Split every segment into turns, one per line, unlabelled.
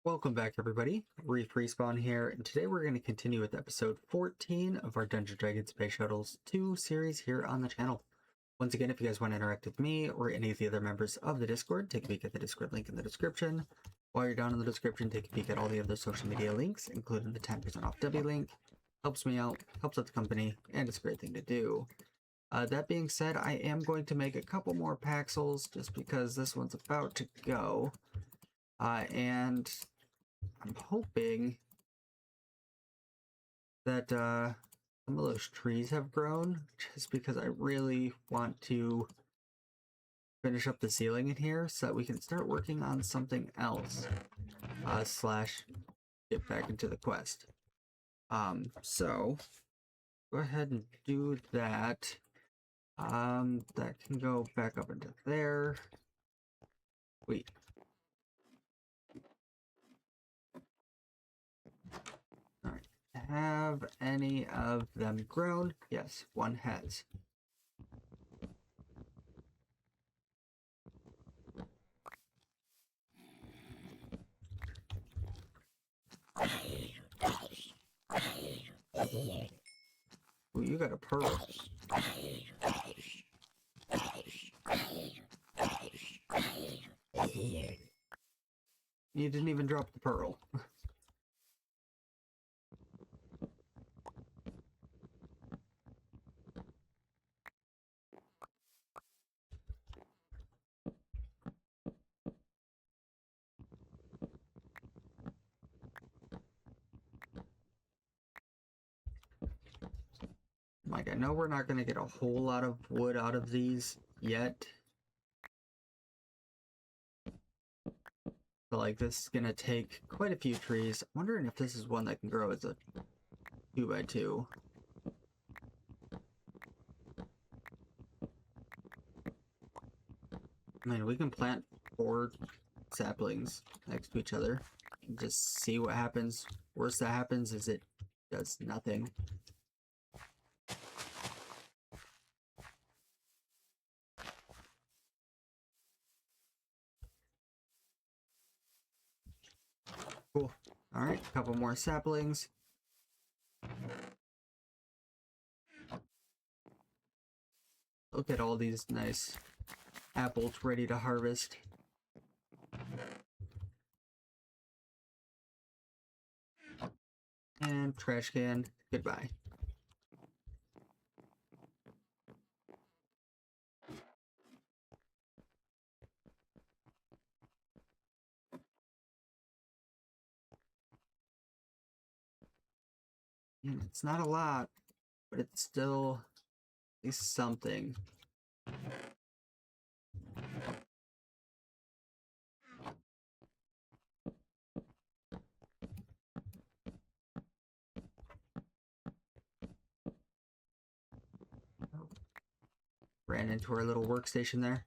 Welcome back, everybody. Reef Respawn here, and today we're going to continue with episode 14 of our Dungeons & Dragons Space Shuttles 2 series here on the channel. Once again, if you guys want to interact with me or any of the other members of the Discord, take a peek at the Discord link in the description. While you're down in the description, take a peek at all the other social media links, including the 10% off W link. Helps me out, helps out the company, and it's a great thing to do. That being said, I am going to make a couple more Paxels just because this one's about to go. And I'm hoping that some of those trees have grown, just because I really want to finish up the ceiling in here so that we can start working on something else, slash get back into the quest. So go ahead and do that. That can go back up into there. Wait. Alright. Have any of them grown? Yes, one has. Ooh, you got a pearl. You didn't even drop the pearl. Like, I know we're not going to get a whole lot of wood out of these yet. But, like, this is going to take quite a few trees. I'm wondering if this is one that can grow as a 2x2. I mean, we can plant 4 saplings next to each other and just see what happens. Worst that happens is it does nothing. Cool. Alright, a couple more saplings. Look at all these nice apples ready to harvest. And trash can, goodbye. And it's not a lot, but it's still at least something. Ran into our little workstation there.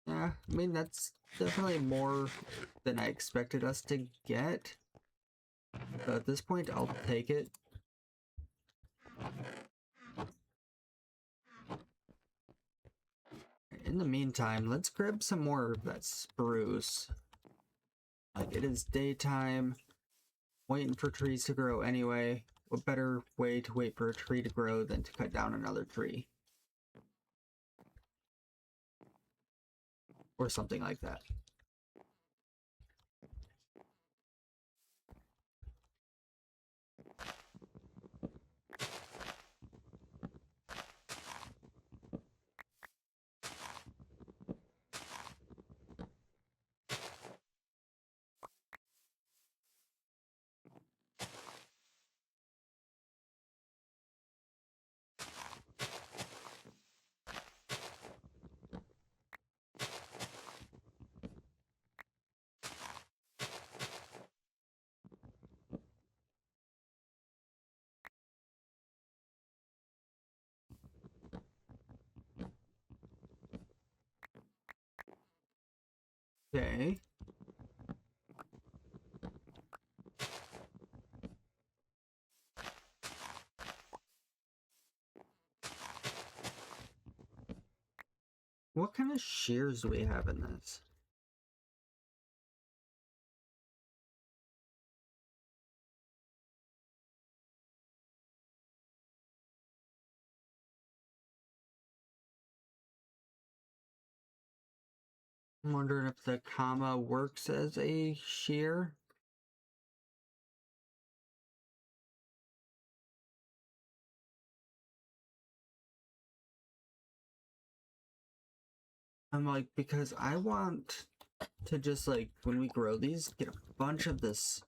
Yeah, I mean, that's definitely more than I expected us to get. But at this point, I'll take it. In the meantime, let's grab some more of that spruce. Like, it is daytime, waiting for trees to grow anyway. What better way to wait for a tree to grow than to cut down another tree? Or something like that. Okay. What kind of shears do we have in this? I'm wondering if the comma works as a shear. I'm like, because I want to just like, when we grow these, get a bunch of this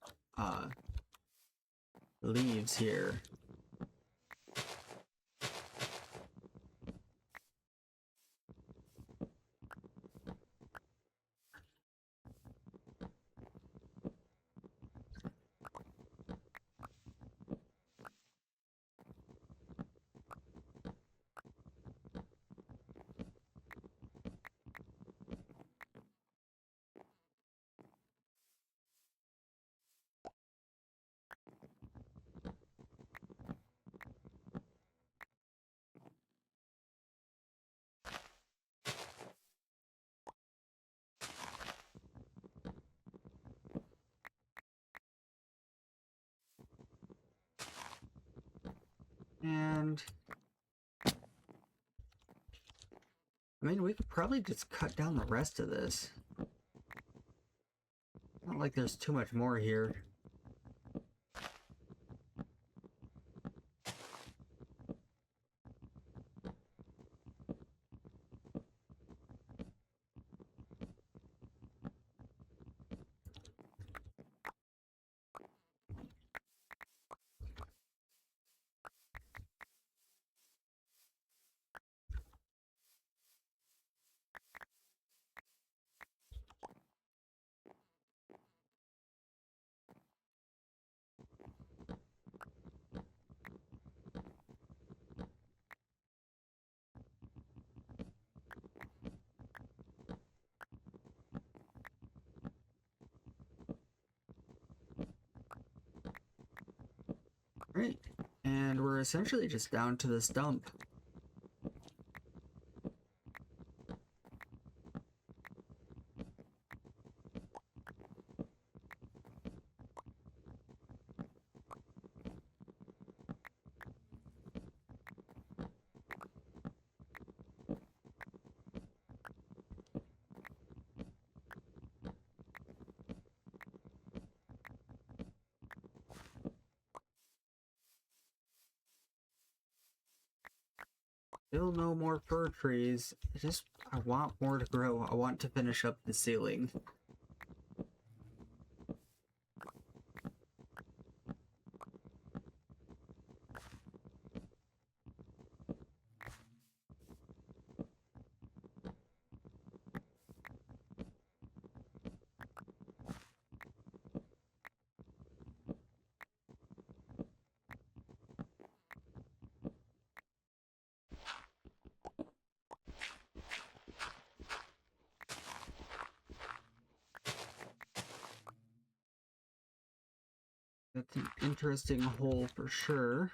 leaves here. And I mean, we could probably just cut down the rest of this. Not like there's too much more here. Great. And we're essentially just down to this dump. Still no more fir trees. I want more to grow. I want to finish up the ceiling. That's an interesting hole for sure.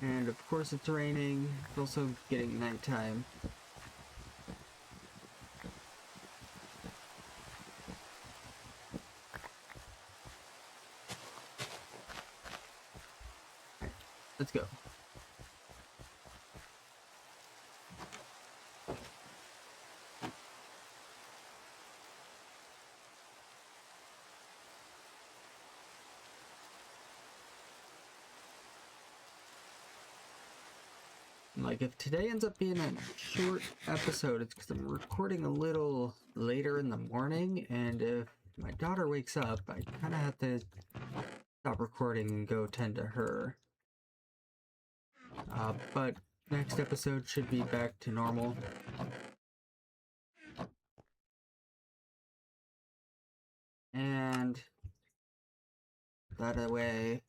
And of course it's raining. It's also getting nighttime. Alright, let's go. Like, if today ends up being a short episode, it's because I'm recording a little later in the morning, and if my daughter wakes up, I kind of have to stop recording and go tend to her. But next episode should be back to normal. And that away.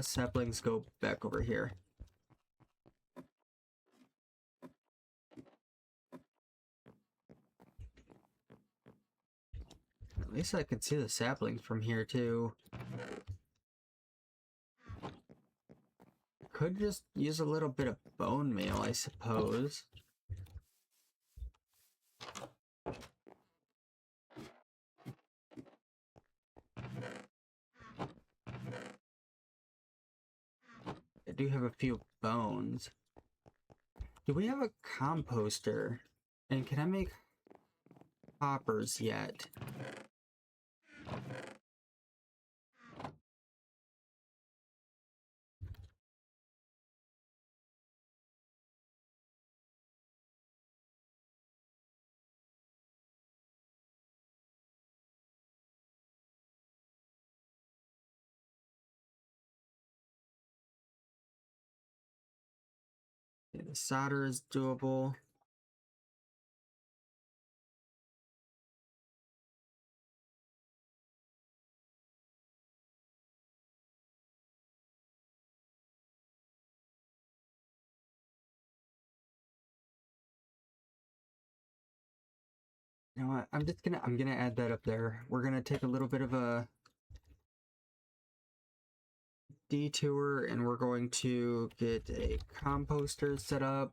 Saplings go back over here. At least I can see the saplings from here too. Could just use a little bit of bone meal, I suppose. I do have a few bones. Do we have a composter? And can I make hoppers yet? Okay, the solder is doable. You know what? I'm gonna add that up there. We're gonna take a little bit of a detour and we're going to get a composter set up.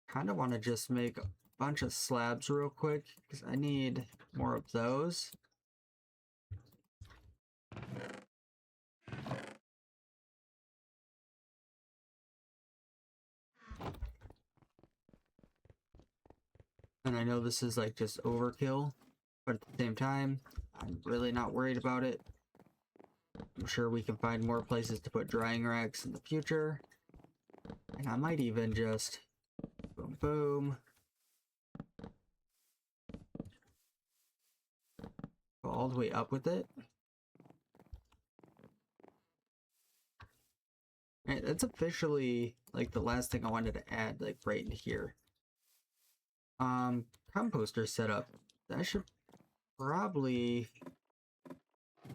Kind of want to just make a bunch of slabs real quick because I need more of those. And I know this is like just overkill, but at the same time, I'm really not worried about it. I'm sure we can find more places to put drying racks in the future. And I might even just boom, boom. Go all the way up with it. Alright, that's officially like the last thing I wanted to add, like right in here. Composter setup. That should probably...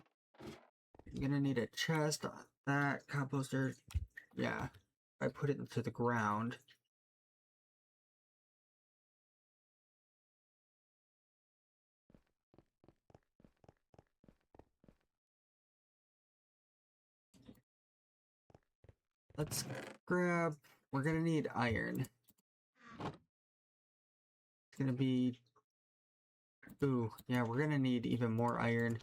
I'm gonna need a chest. That composter, yeah. I put it into the ground. Let's grab... We're gonna need iron. It's gonna be... Ooh, yeah, we're gonna need even more iron.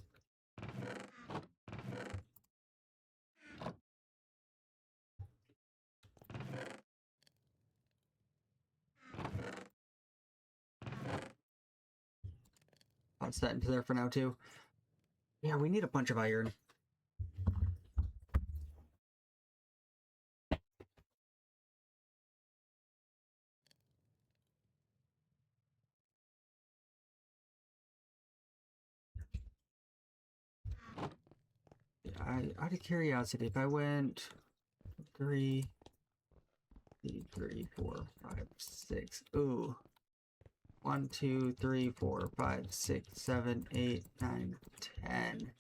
Toss that into there for now, too. Yeah, we need a bunch of iron. Out of curiosity, if I went 3, 4, 5, 6. Ooh. 1, 2, 3, 4, 5, 6, 7, 8, 9, 10.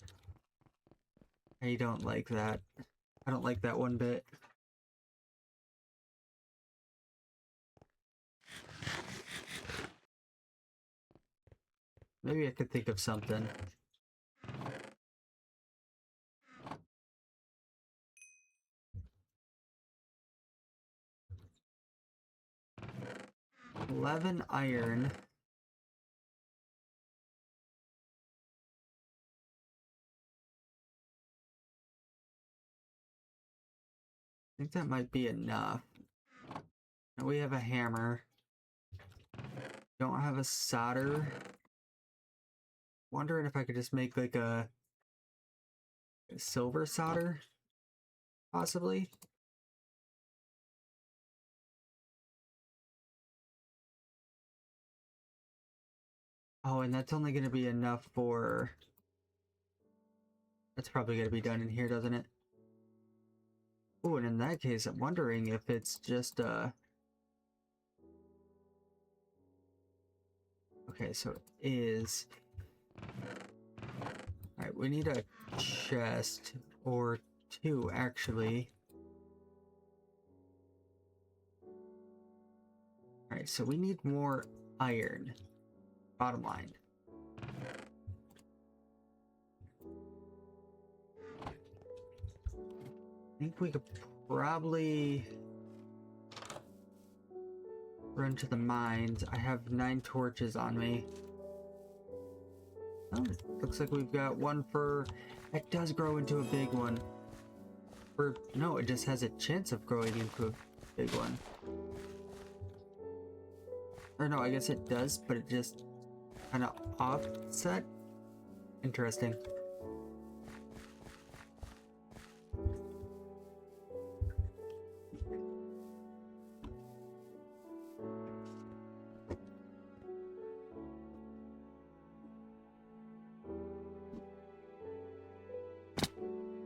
I don't like that. I don't like that one bit. Maybe I could think of something. 11 iron. I think that might be enough. Now we have a hammer. Don't have a solder. Wondering if I could just make like a silver solder, possibly. Oh, and that's only going to be enough for... That's probably going to be done in here, doesn't it? Oh, and in that case, I'm wondering if it's just, Okay, so it is... Alright, we need a chest, or two, actually. Alright, so we need more iron. Bottom line. I think we could probably run to the mines. I have 9 torches on me. Oh, looks like we've got one for... It does grow into a big one. Or, no, it just has a chance of growing into a big one. Or no, I guess it does, but it just kind of offset. Interesting.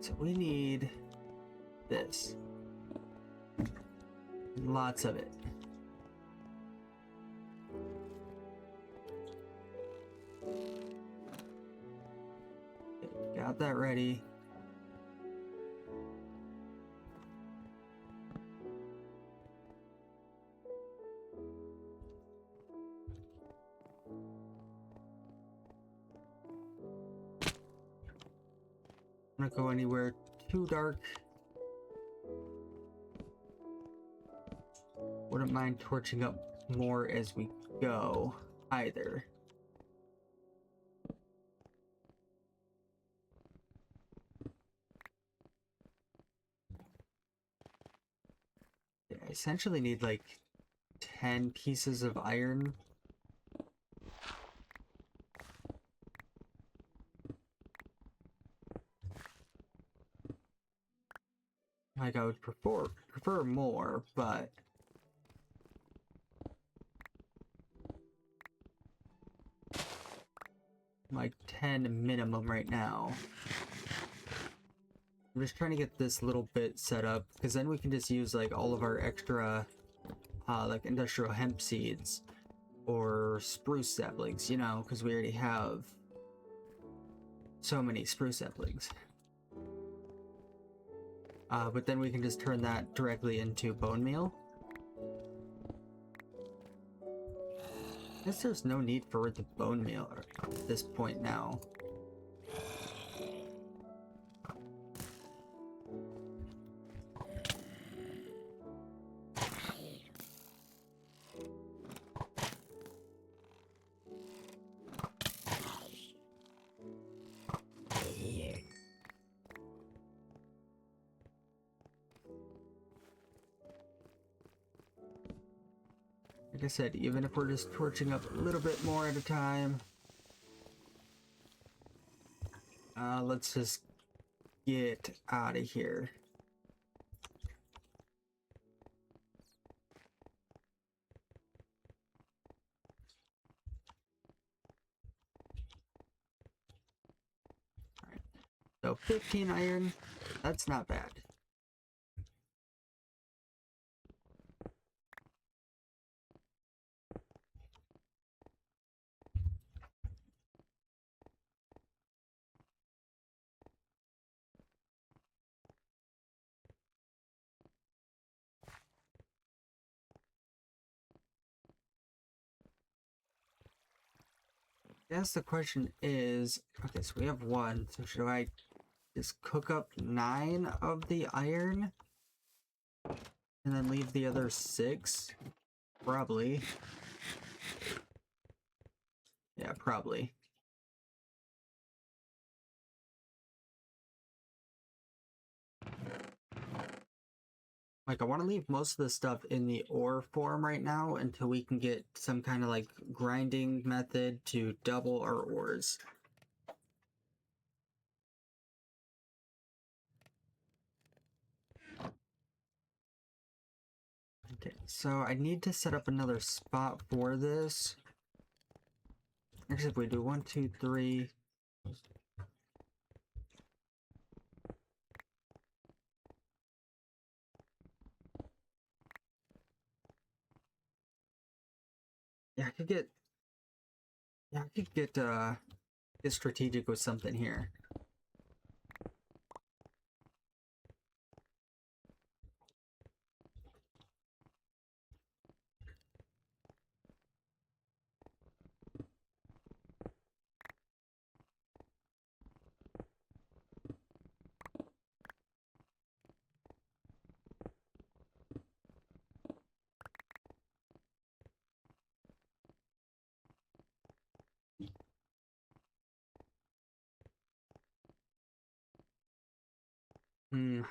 So we need this. Lots of it. Got that ready. I'm not go anywhere too dark. Wouldn't mind torching up more as we go either. I essentially need like 10 pieces of iron. Like I would prefer more, but like 10 minimum right now. I'm just trying to get this little bit set up because then we can just use like all of our extra like industrial hemp seeds or spruce saplings, you know, because we already have so many spruce saplings. But then we can just turn that directly into bone meal. I guess there's no need for the bone meal at this point now. Like I said, even if we're just torching up a little bit more at a time, let's just get out of here. All right. So 15 iron, that's not bad. I guess the question is, okay, so we have 1, so should I just cook up 9 of the iron and then leave the other 6? Probably. Yeah, probably. Like, I want to leave most of the stuff in the ore form right now until we can get some kind of, like, grinding method to double our ores. Okay, so I need to set up another spot for this. Actually, if we do 1, 2, 3... Yeah, I could get... Yeah, I could get strategic with something here.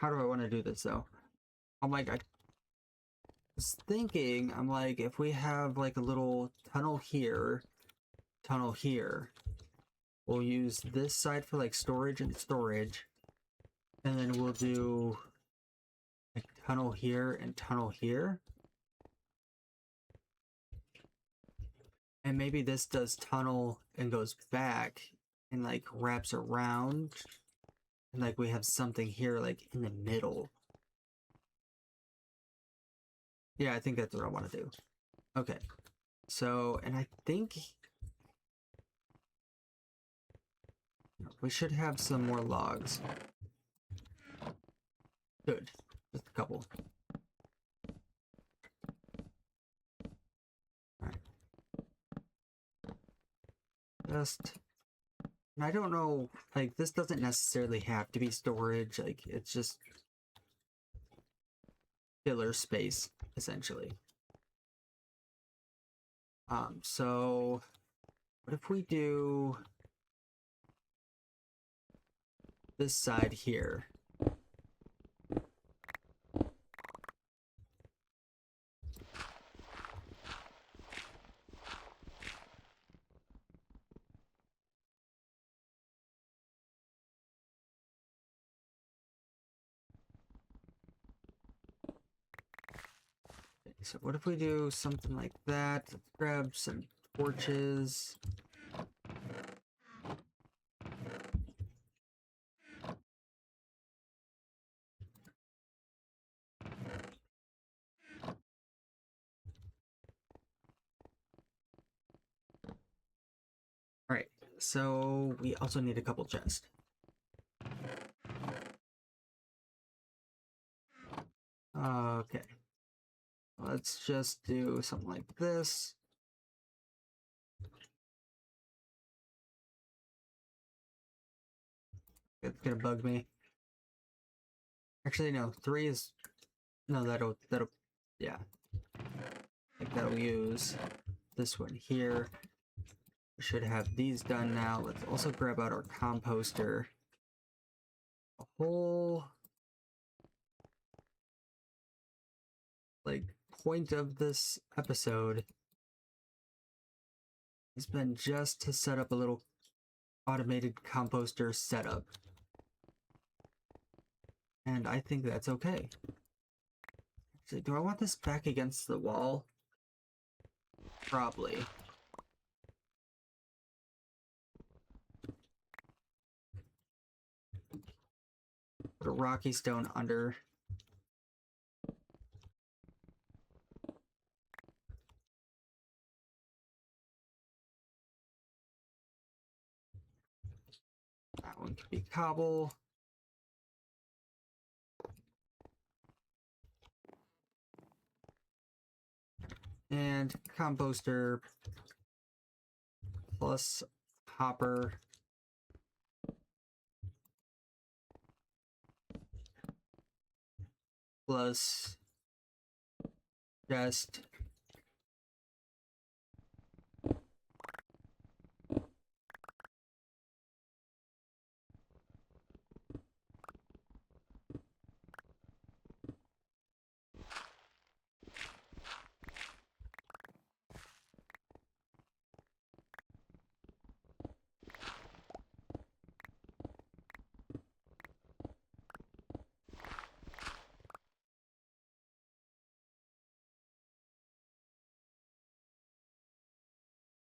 How do I want to do this, though? I'm like, I was thinking, I'm like, if we have, like, a little tunnel here, we'll use this side for, like, storage, and then we'll do, like, tunnel here and tunnel here. And maybe this does tunnel and goes back and, like, wraps around. And, like, we have something here, like, in the middle. Yeah, I think that's what I want to do. Okay. So, and I think we should have some more logs. Good. Just a couple. Alright. And I don't know, like, this doesn't necessarily have to be storage, like, it's just filler space, essentially. So what if we do this side here? So what if we do something like that? Let's grab some torches. Alright, so we also need a couple chests. Okay. Let's just do something like this. It's gonna bug me. Actually, no, 3 is... No, that'll... Yeah. Like, that'll use this one here. We should have these done now. Let's also grab out our composter. The whole... like, point of this episode has been just to set up a little automated composter setup. And I think that's okay. Actually, do I want this back against the wall? Probably. Put a rocky stone under. That one could be cobble. And composter plus hopper plus chest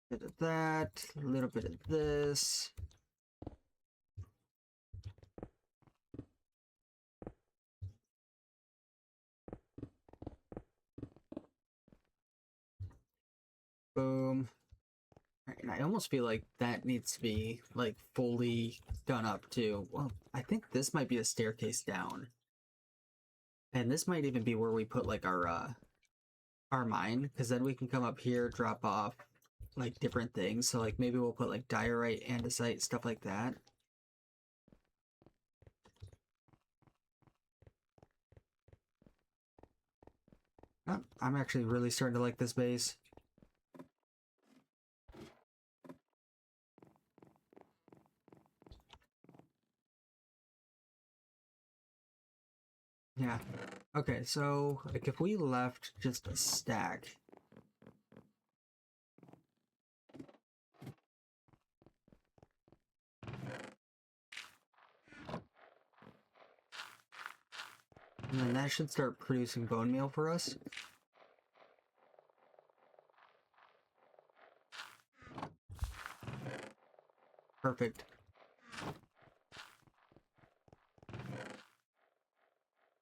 Bit of that, a little bit of this. Boom. And I almost feel like that needs to be like fully done up too. Well, I think this might be a staircase down. And this might even be where we put like our mine, because then we can come up here, drop off like different things. So like maybe we'll put like diorite, andesite, stuff like that. Oh, I'm actually really starting to like this base. Yeah. Okay, so like if we left just a stack. And then that should start producing bone meal for us. Perfect.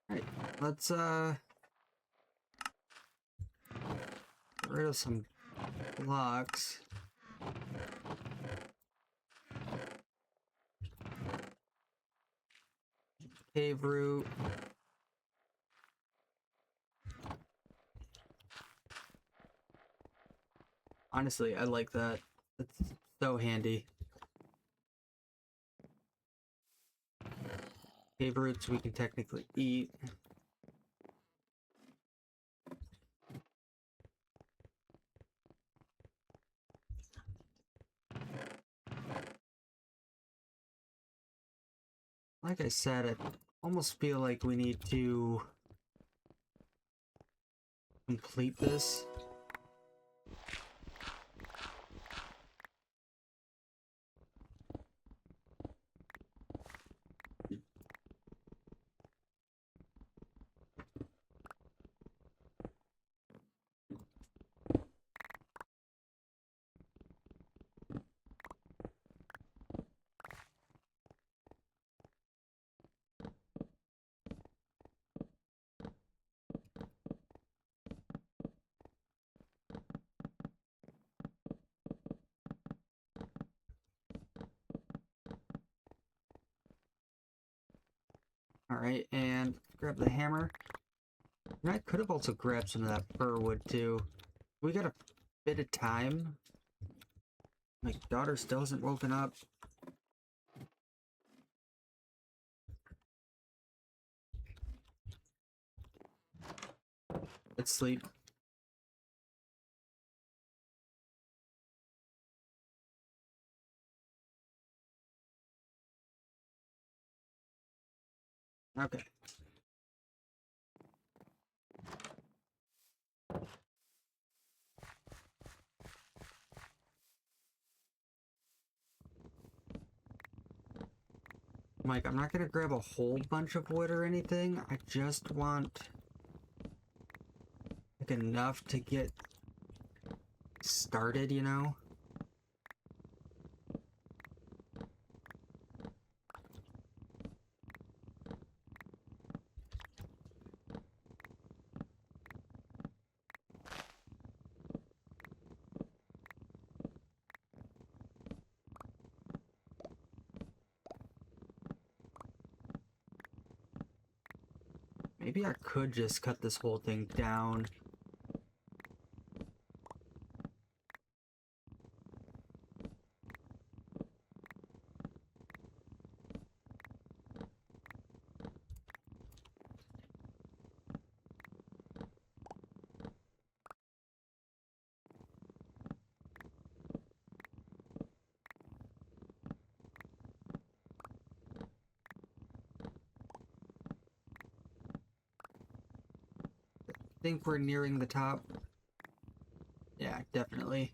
Alright, let's get rid of some blocks. Cave root. Honestly, I like that. It's so handy. Cave roots we can technically eat. Like I said, I almost feel like we need to complete this. Alright, and grab the hammer. And I could have also grabbed some of that fir wood too. We got a bit of time. My daughter still hasn't woken up. Let's sleep. Okay. Mike, I'm not gonna grab a whole bunch of wood or anything. I just want like enough to get started, you know? Maybe I could just cut this whole thing down. Think we're nearing the top. Yeah, definitely.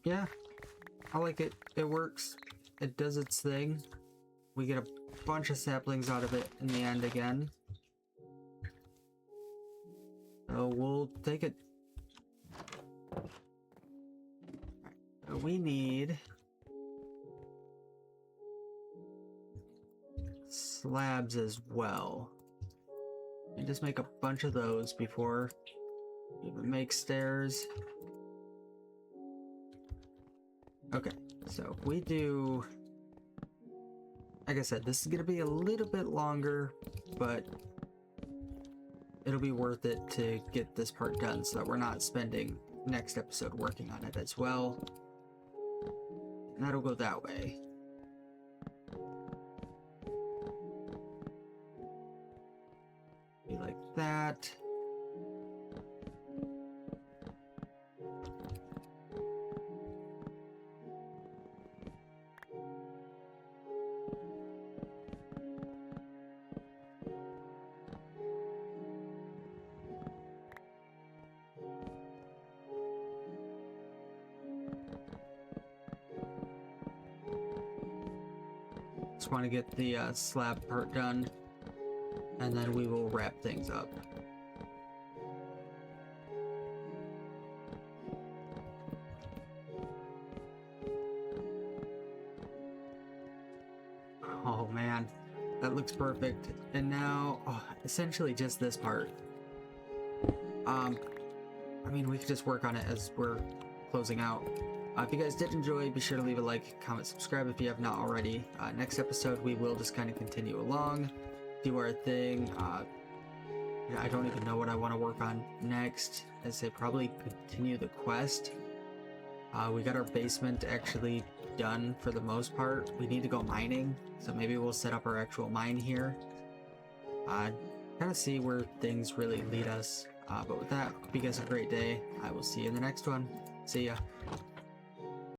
Yeah, I like it. It works. It does its thing. We get a bunch of saplings out of it in the end again. So we'll take it. So we need slabs as well. And just make a bunch of those before we even make stairs. Okay, so if we do, like I said, this is gonna be a little bit longer, but it'll be worth it to get this part done so that we're not spending next episode working on it as well. And that'll go that way. Be like that. Just want to get the slab part done, and then we will wrap things up. Oh man, that looks perfect. And now, essentially just this part. I mean, we could just work on it as we're closing out. If you guys did enjoy, be sure to leave a like, comment, subscribe if you have not already. Next episode, we will just kind of continue along, do our thing. I don't even know what I want to work on next. I'd say probably continue the quest. We got our basement actually done for the most part. We need to go mining, so maybe we'll set up our actual mine here. Kind of see where things really lead us. But with that, hope you guys have a great day. I will see you in the next one. See ya.